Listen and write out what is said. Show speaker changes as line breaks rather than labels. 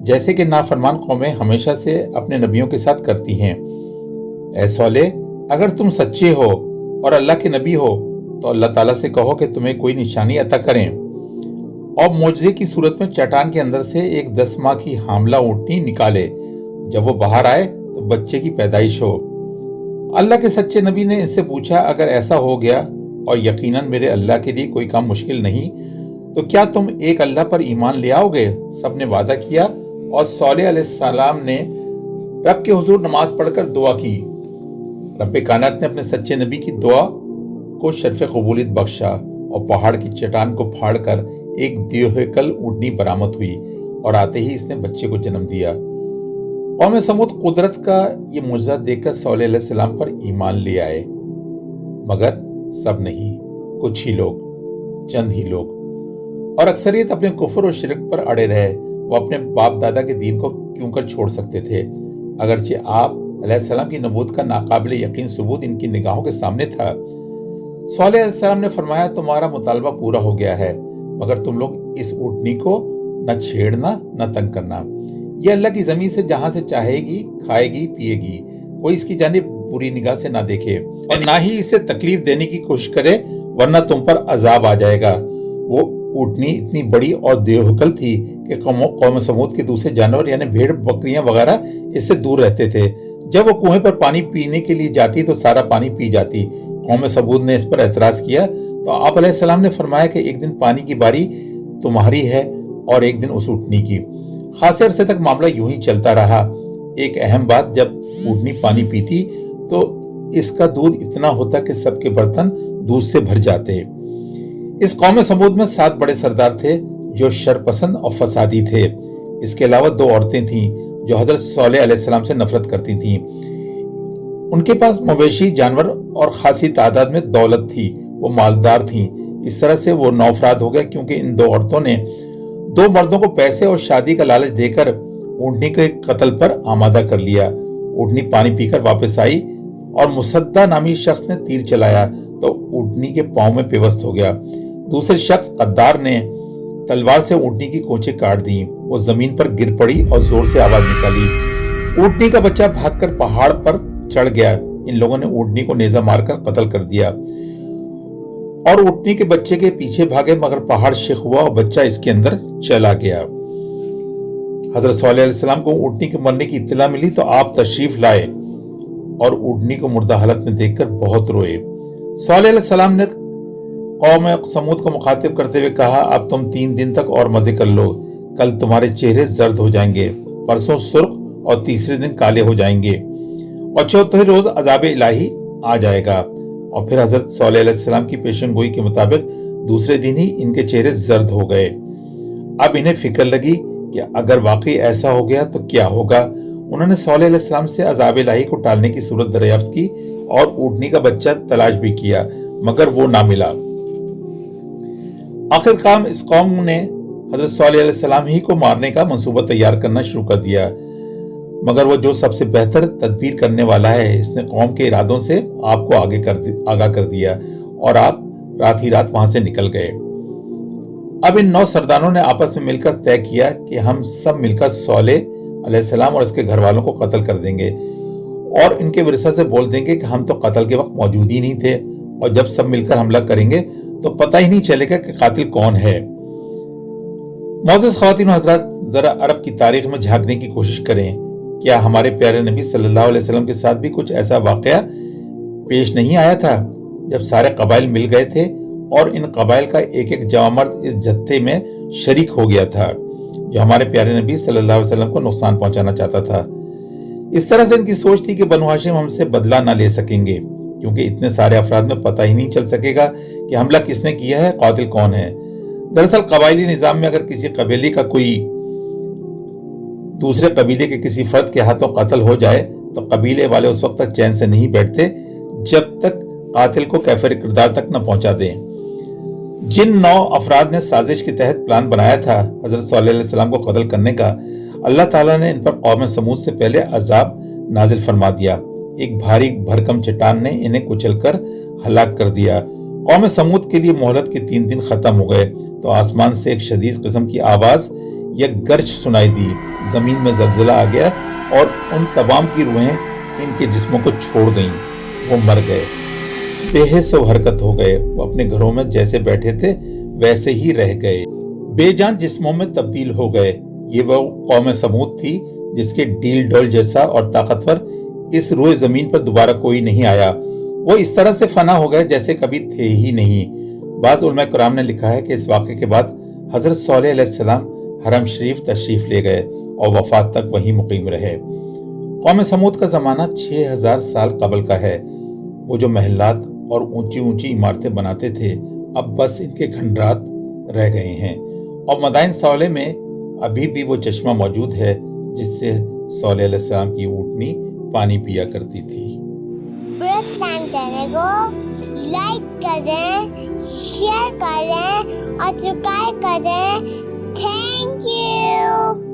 جیسے کہ نافرمان قومیں ہمیشہ سے اپنے نبیوں کے ساتھ کرتی ہیں۔ اے صالح، اگر تم سچے ہو اور اللہ کے نبی ہو تو اللہ تعالیٰ سے کہو کہ تمہیں کوئی نشانی عطا کریں اور معجزے کی صورت میں چٹان کے اندر سے ایک 10 ماہ کی حاملہ اونٹنی نکالے۔ جب وہ باہر آئے تو بچے کی پیدائش ہو۔ اللہ کے سچے نبی نے ان سے پوچھا، اگر ایسا ہو گیا اور یقیناً میرے اللہ کے لیے کوئی کام مشکل نہیں، تو کیا تم ایک اللہ پر ایمان لے آؤ گے؟ سب نے وعدہ کیا اور صالح علیہ السلام نے رب کے حضور نماز پڑھ کر دعا کی۔ رب کائنات نے اپنے سچے نبی کی دعا کو شرف قبولیت بخشا اور پہاڑ کی چٹان کو پھاڑ کر ایک دیوہکل اونٹنی برآمد ہوئی اور آتے ہی اس نے بچے کو جنم دیا۔ قوم سمود قدرت کا یہ معجزہ دیکھ کر صالح علیہ السلام پر ایمان لے آئے، مگر سب نہیں، کچھ ہی لوگ، چند ہی لوگ، اور اکثریت اپنے کفر و شرک پر اڑے رہے۔ وہ اپنے باپ دادا کے دین کو کیوں کر چھوڑ سکتے تھے؟ اگرچہ آپ علیہ السلام کی نبوت کا ناقابل یقین ثبوت ان کی نگاہوں کے سامنے تھا۔ صالح علیہ السلام نے فرمایا، تمہارا مطالبہ پورا ہو گیا ہے، مگر تم لوگ اس اونٹنی کو نہ چھیڑنا نہ تنگ کرنا۔ یہ اللہ کی زمین سے جہاں سے چاہے گی کھائے گی پیے گی، کوئی اس کی جانب بری نگاہ سے نہ دیکھے اور نہ ہی اسے تکلیف دینے کی کوشش کرے، ورنہ تم پر عذاب آ جائے گا۔ وہ اونٹنی اتنی بڑی اور دیوہکل تھی کہ قوم سمود کے دوسرے جانور یعنی بھیڑ بکریاں وغیرہ اس سے دور رہتے تھے۔ جب وہ کنویں پر پانی پینے کے لیے جاتی تو سارا پانی پی جاتی۔ قوم سمود نے اس پر اعتراض کیا تو آپ علیہ السلام نے فرمایا کہ ایک دن پانی کی باری تمہاری ہے اور ایک دن اس اونٹنی کی۔ خاصے عرصے تک معاملہ یوں ہی چلتا رہا۔ ایک اہم بات، جب اونٹنی پانی پیتی تو اس کا دودھ اتنا ہوتا کہ سب کے برتن دودھ سے بھر جاتے۔ اس قوم سمود میں 7 بڑے سردار تھے جو شرپسند اور فسادی تھے۔ اس کے علاوہ 2 عورتیں تھیں جو حضرت صالح علیہ السلام سے نفرت کرتی تھیں۔ ان کے پاس مویشی جانور اور خاصی تعداد میں دولت تھی، وہ مالدار تھیں۔ اس طرح سے وہ 9 افراد ہو گئے کیونکہ ان 2 عورتوں نے 2 مردوں کو پیسے اور شادی کا لالچ دے کر اونٹنی کے قتل پر آمادہ کر لیا۔ اونٹنی پانی پی کر واپس آئی اور مصدہ نامی شخص نے تیر چلایا تو اونٹنی کے پاؤں میں پیوست ہو گیا۔ دوسرے شخص قدار نے تلوار سے اونٹنی کی کونچیں کاٹ دیں، وہ زمین پر گر پڑی اور زور سے آواز نکالی۔ اونٹنی کا بچہ بھاگ کر پہاڑ پر چڑھ گیا۔ ان لوگوں نے اونٹنی کو نیزہ مار کر قتل کر دیا اور اونٹنی کے بچے کے پیچھے بھاگے، مگر پہاڑ شق ہوا اور بچہ اس کے اندر چلا گیا۔ حضرت صالح علیہ السلام کو اونٹنی کے مرنے کی اطلاع ملی تو آپ تشریف لائے اور اونٹنی کو مردہ حالت میں دیکھ کر بہت روئے۔ صالح علیہ السلام نے قوم سمود کو مخاطب کرتے ہوئے کہا، اب تم 3 دن تک اور مزے کر لو، کل تمہارے چہرے زرد ہو جائیں گے، پرسوں سرخ اور تیسرے دن کالے ہو جائیں گے اور چوتھے روز عذاب الہی آ جائے گا۔ اور پھر حضرت صالح علیہ السلام کی پیشن گوئی کے مطابق دوسرے دن ہی ان کے چہرے زرد ہو گئے۔ اب انہیں فکر لگی کہ اگر واقعی ایسا ہو گیا تو کیا ہوگا۔ انہوں نے صالح علیہ السلام سے عذاب الہی کو ٹالنے کی صورت دریافت کی اور اونٹنی کا بچہ تلاش بھی کیا، مگر وہ نہ ملا۔ آخر کار اس قوم نے حضرت صالح علیہ السلام ہی کو مارنے کا منصوبہ تیار کرنا شروع کر دیا، مگر وہ جو سب سے بہتر تدبیر کرنے والا ہے، اس نے قوم کے ارادوں سے آپ کو آگاہ کر دیا اور آپ رات ہی رات وہاں سے نکل گئے۔ اب ان 9 سرداروں نے آپس میں مل کر طے کیا کہ ہم سب مل کر صالح علیہ السلام اور اس کے گھر والوں کو قتل کر دیں گے اور ان کے ورثہ سے بول دیں گے کہ ہم تو قتل کے وقت موجود ہی نہیں تھے، اور جب سب مل کر حملہ کریں گے تو پتہ ہی نہیں چلے گا کہ قاتل کون ہے۔ معزز خواتین و حضرات، ذرا عرب کی تاریخ میں جھانکنے کی کوشش کریں۔ کیا ہمارے پیارے نبی صلی اللہ علیہ وسلم کے ساتھ بھی کچھ ایسا واقعہ پیش نہیں آیا تھا جب سارے قبائل مل گئے تھے اور ان قبائل کا ایک ایک جوان مرد اس جتھے میں شریک ہو گیا تھا جو ہمارے پیارے نبی صلی اللہ علیہ وسلم کو نقصان پہنچانا چاہتا تھا؟ اس طرح سے ان کی سوچ تھی کہ بنو ہاشم ہم سے بدلہ نہ لے سکیں گے، کیونکہ اتنے سارے افراد میں پتہ ہی نہیں چل سکے گا کہ حملہ کس نے کیا ہے، قاتل کون ہے۔ دراصل قبائلی نظام میں اگر کسی قبیلے کا کوئی دوسرے قبیلے کے کسی فرد کے ہاتھوں قتل ہو جائے تو قبیلے والے اس وقت تک چین سے نہیں بیٹھتے جب تک قاتل کو کیفر کردار تک نہ پہنچا دیں۔ جن 9 افراد نے سازش کے تحت پلان بنایا تھا حضرت صالح علیہ السلام کو قتل کرنے کا، اللہ تعالیٰ نے ان پر قوم سمود سے پہلے عذاب نازل فرما دیا۔ ایک بھاری بھرکم چٹان نے انہیں کچل کر ہلاک کر دیا۔ قوم سمود کے لیے مہلت کے 3 دن ختم ہو گئے تو آسمان سے ایک شدید قسم کی آواز یک گرج سنائی دی، زمین میں زلزلہ آ گیا اور ان تمام کی روحیں ان کے جسموں کو چھوڑ گئیں، وہ مر گئے، بے حس و حرکت ہو گئے، وہ اپنے گھروں میں جیسے بیٹھے تھے ویسے ہی رہ گئے، بے جان جسموں میں تبدیل ہو گئے۔ یہ وہ قوم سمود تھی جس کے ڈیل ڈول جیسا اور طاقتور اس روئے زمین پر دوبارہ کوئی نہیں آیا۔ وہ اس طرح سے فنا ہو گئے جیسے کبھی تھے ہی نہیں۔ بعض علماء کرام نے لکھا ہے کہ اس واقعے کے بعد حضرت صالح علیہ السلام حرم شریف تشریف لے گئے اور وفات تک وہیں مقیم رہے۔ قوم سمود کا زمانہ 6000 سال قبل کا ہے۔ وہ جو محلات اور اونچی اونچی عمارتیں بناتے تھے اب بس ان کے کھنڈرات رہ گئے ہیں، اور مدائن صالح میں ابھی بھی وہ چشمہ موجود ہے جس سے صالح علیہ السلام کی اونٹنی پانی پیا کرتی تھی۔
برسٹان چینل کو لائک کریں، شیئر کریں اور سبسکرائب کریں۔ Thank you.